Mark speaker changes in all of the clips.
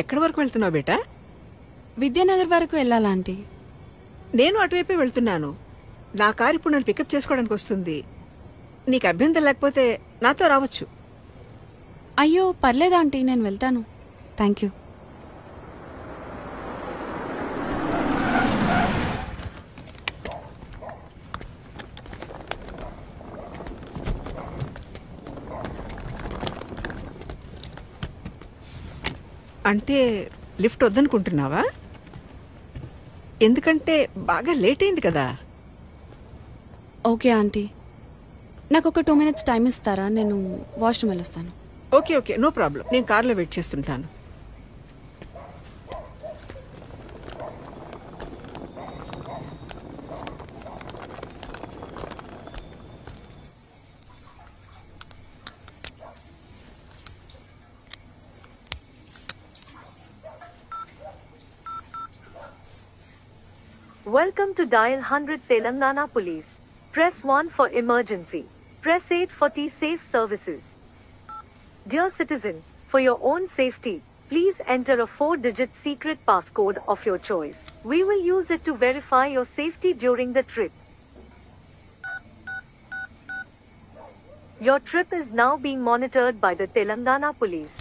Speaker 1: ఎక్కడి వరకు వెళ్తున్నావు బేటా?
Speaker 2: విద్యానగర్ వరకు వెళ్ళాలా ఆంటీ?
Speaker 1: నేను అటువైపే వెళ్తున్నాను. నా కారు ఇప్పుడు నన్ను పికప్ చేసుకోవడానికి వస్తుంది. నీకు అభ్యంతరం లేకపోతే నాతో రావచ్చు.
Speaker 2: అయ్యో పర్లేదు ఆంటీ, నేను వెళ్తాను. Thank you.
Speaker 1: అంటే లిఫ్ట్ వద్దనుకుంటున్నావా? ఎందుకంటే బాగా లేట్ అయింది కదా.
Speaker 2: ఓకే ఆంటీ, నాకు ఒక 2 minutes టైం ఇస్తారా? నేను వాష్రూమ్ వెళ్ళొస్తాను.
Speaker 1: Okay okay, no problem. నేను కార్లో వెయిట్ చేస్తుంటాను.
Speaker 3: Welcome to Dial 100 Telangana Police. Press 1 for emergency. Press 8 for T-Safe services. Dear citizen, for your own safety, please enter a 4-digit secret passcode of your choice. We will use it to verify your safety during the trip. Your trip is now being monitored by the Telangana Police.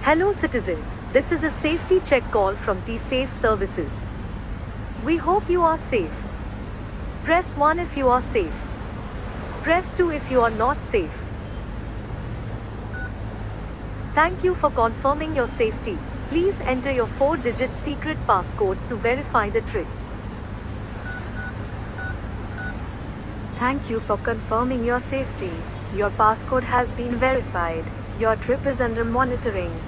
Speaker 3: Hello citizen, this is a safety check call from T-Safe services. We hope you are safe. Press 1 if you are safe. Press 2 if you are not safe. Thank you for confirming your safety. Please enter your 4-digit secret passcode to verify the trip. Thank you for confirming your safety. Your passcode has been verified. Your trip is under monitoring.